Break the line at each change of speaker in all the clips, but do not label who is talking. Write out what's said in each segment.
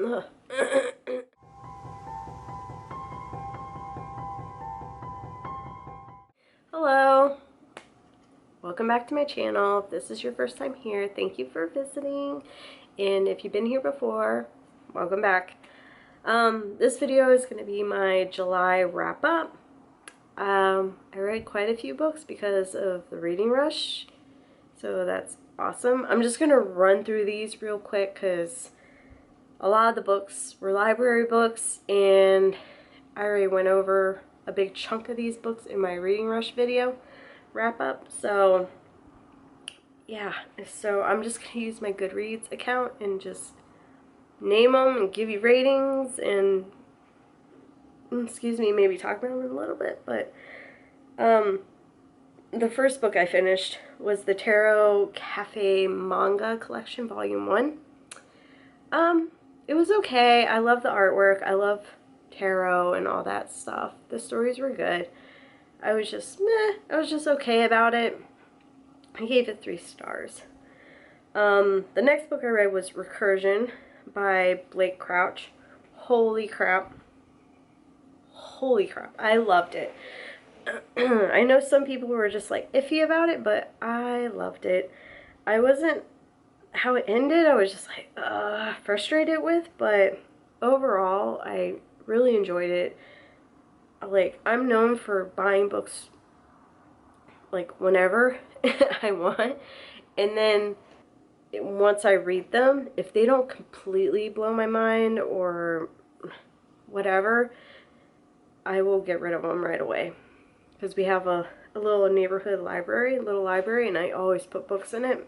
Ugh. Hello. Welcome back to my channel. If this is your first time here, thank you for visiting. And if you've been here before, welcome back. This video is going to be my July wrap-up. I read quite a few books because of the reading rush, so that's awesome. I'm just going to run through these real quick because a lot of the books were library books, and I already went over a big chunk of these books in my reading rush video wrap-up. So yeah, so I'm just going to use my Goodreads account and just name them and give you ratings and, excuse me, maybe talk about them a little bit. But the first book I finished was the Tarot Cafe Manga Collection Volume 1. It was okay. I love the artwork. I love tarot and all that stuff. The stories were good. I was just meh. I was just okay about it. I gave it 3 stars. The next book I read was Recursion by Blake Crouch. Holy crap. Holy crap. I loved it. I know some people were just like iffy about it, but I loved it. I wasn't, how it ended, I was just like frustrated with, but overall I really enjoyed it. Like, I'm known for buying books like whenever I want, and then once I read them, if they don't completely blow my mind or whatever, I will get rid of them right away. Because we have a little neighborhood library, and I always put books in it.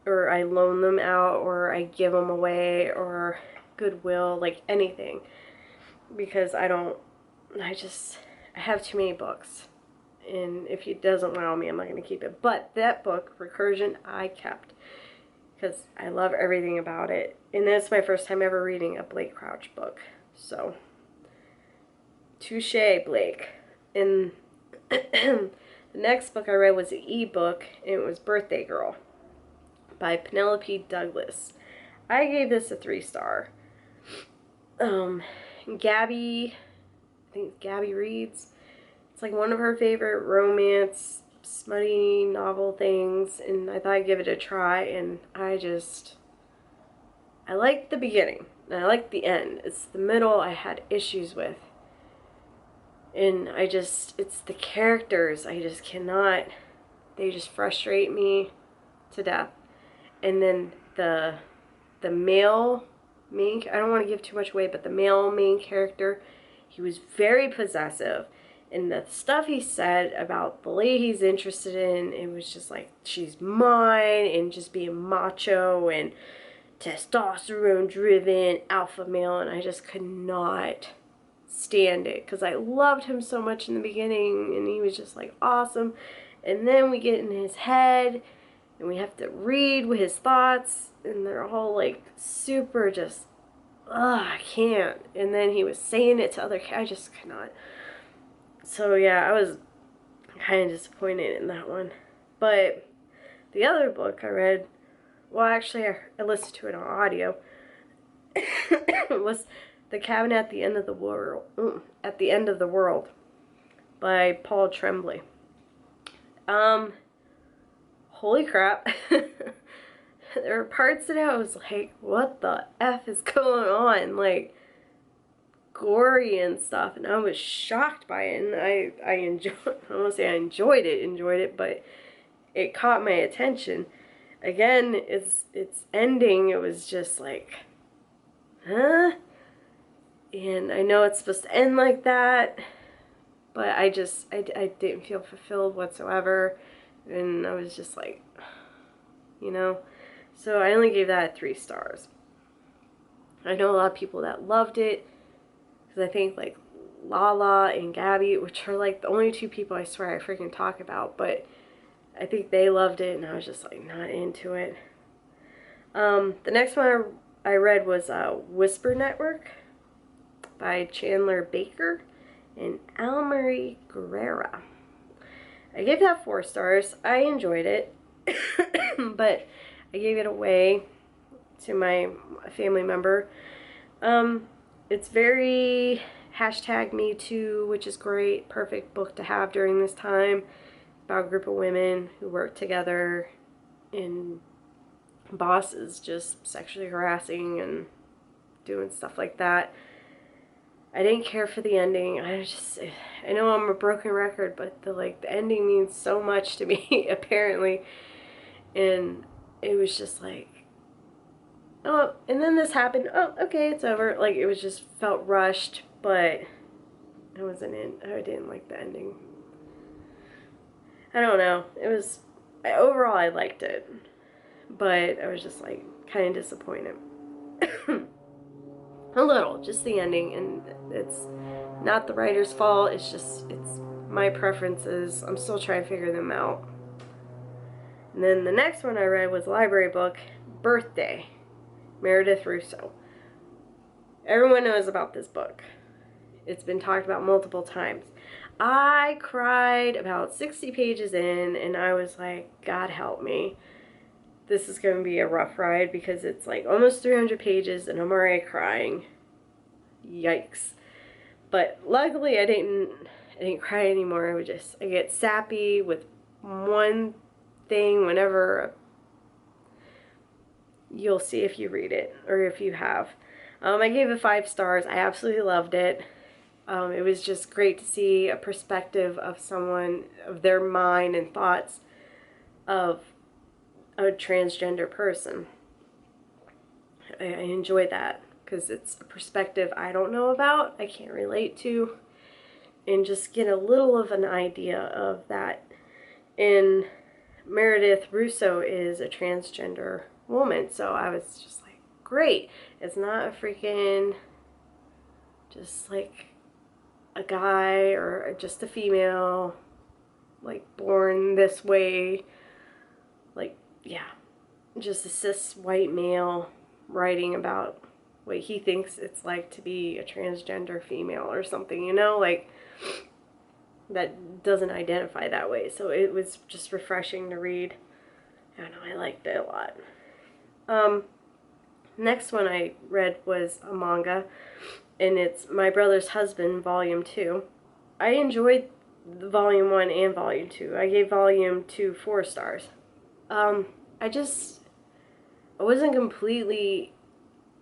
Or I loan them out, or I give them away, or Goodwill, like anything. Because I have too many books. And if it doesn't wow me, I'm not going to keep it. But that book, Recursion, I kept. Because I love everything about it. And it's my first time ever reading a Blake Crouch book. So, touche, Blake. And the next book I read was an e-book, and it was Birthday Girl by Penelope Douglas. I gave this a 3 star. Gabby, I think Gabby reads. It's like one of her favorite romance, smutty novel things, and I thought I'd give it a try, and I liked the beginning, and I liked the end. It's the middle I had issues with. And it's the characters, I just cannot, they just frustrate me to death. And then the male main, I don't want to give too much away, but the male main character, he was very possessive. And the stuff he said about the lady he's interested in, it was just like, she's mine, and just being macho and testosterone driven, alpha male, and I just could not stand it, because I loved him so much in the beginning, and he was just like awesome. And then we get in his head, and we have to read with his thoughts, and they're all like super just, I can't. And then he was saying it to other kids, I just could not. So yeah, I was kind of disappointed in that one. But the other book I read, well, actually I listened to it on audio, was The Cabin at the End of the World by Paul Tremblay. Holy crap. There were parts that I was like, what the F is going on? Like, gory and stuff, and I was shocked by it, and I enjoyed, I don't want to say I enjoyed it, but it caught my attention. Again, it's ending, it was just like, huh? And I know it's supposed to end like that, but I didn't feel fulfilled whatsoever, and I was just like, you know, so I only gave that 3 stars. I know a lot of people that loved it, because I think like Lala and Gabby, which are like the only 2 people I swear I freaking talk about, but I think they loved it, and I was just like not into it. The next one I read was Whisper Network by Chandler Baker and Almarie Guerrera. I gave that 4 stars. I enjoyed it, but I gave it away to my family member. It's very #MeToo, which is great. Perfect book to have during this time. About a group of women who work together and bosses just sexually harassing and doing stuff like that. I didn't care for the ending. I know I'm a broken record, but the ending means so much to me apparently, and it was just like, oh, and then this happened. Oh, okay, it's over. Like, it was just felt rushed, but I didn't like the ending. I don't know. Overall I liked it, but I was just like kind of disappointed. A little, just the ending, and it's not the writer's fault. It's my preferences. I'm still trying to figure them out. And then the next one I read was a library book, Birthday, Meredith Russo. Everyone knows about this book. It's been talked about multiple times. I cried about 60 pages in, and I was like, God help me. This is going to be a rough ride because it's like almost 300 pages and I'm already crying. Yikes. But luckily I didn't cry anymore. I get sappy with one thing whenever. You'll see if you read it or if you have. I gave it 5 stars. I absolutely loved it. It was just great to see a perspective of someone, of their mind and thoughts of a transgender person. I enjoy that because it's a perspective I don't know about, I can't relate to, and just get a little of an idea of that. And Meredith Russo is a transgender woman, so I was just like, great. It's not a freaking just like a guy or just a female, like born this way, like, yeah, just a cis white male writing about what he thinks it's like to be a transgender female or something, you know, like that doesn't identify that way. So it was just refreshing to read. I don't know, I liked it a lot. Next one I read was a manga, and it's My Brother's Husband, Volume 2. I enjoyed Volume 1 and Volume 2. I gave Volume 2 4 stars. I wasn't completely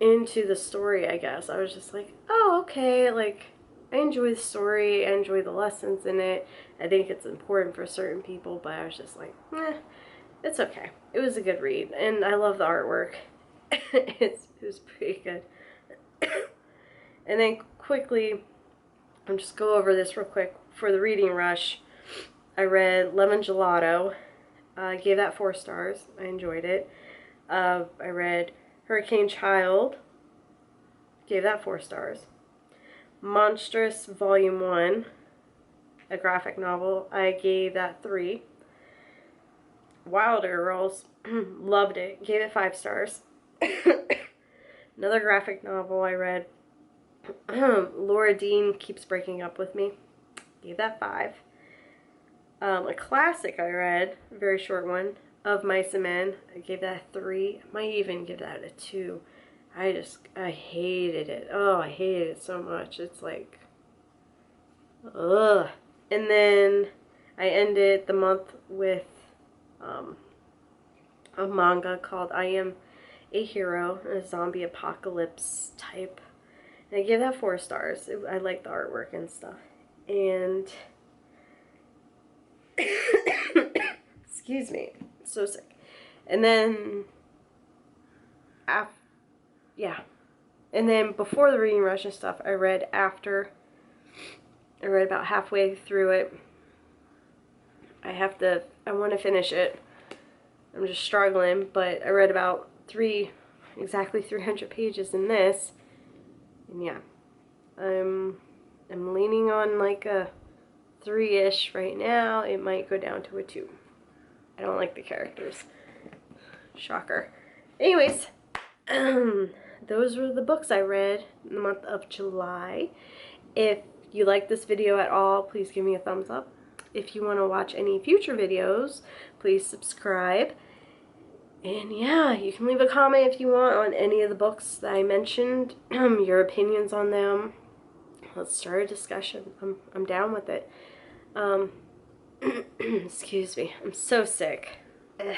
into the story, I guess. I was just like, oh, okay, like, I enjoy the story, I enjoy the lessons in it. I think it's important for certain people, but I was just like, it's okay. It was a good read, and I love the artwork. It was pretty good. And then quickly, I'll just go over this real quick. For the reading rush, I read Lemon Gelato. I gave that 4 stars. I enjoyed it. I read Hurricane Child. Gave that 4 stars. Monstrous Volume 1, a graphic novel. I gave that 3. Wilder Girls. Loved it. Gave it 5 stars. Another graphic novel I read. Laura Dean Keeps Breaking Up With Me. Gave that 5. A classic I read, a very short one, Of Mice and Men. I gave that a 3. I might even give that a 2. I hated it. Oh, I hated it so much. It's like, ugh. And then I ended the month with a manga called I Am a Hero, a zombie apocalypse type. And I gave that 4 stars. I like the artwork and stuff. And excuse me, I'm so sick. And then and then before the reading rush and stuff, I read After. I read about halfway through it. I want to finish it. I'm just struggling, but I read about exactly 300 pages in this. And yeah, I'm leaning on like a 3-ish right now. It might go down to a 2. I don't like the characters. Shocker. Anyways, those were the books I read in the month of July. If you like this video at all, please give me a thumbs up. If you want to watch any future videos, please subscribe. And yeah, you can leave a comment if you want on any of the books that I mentioned, your opinions on them. Let's start a discussion. I'm down with it. Excuse me, I'm so sick. Ugh.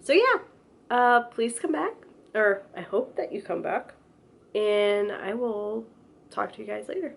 So yeah, please come back, or I hope that you come back, and I will talk to you guys later.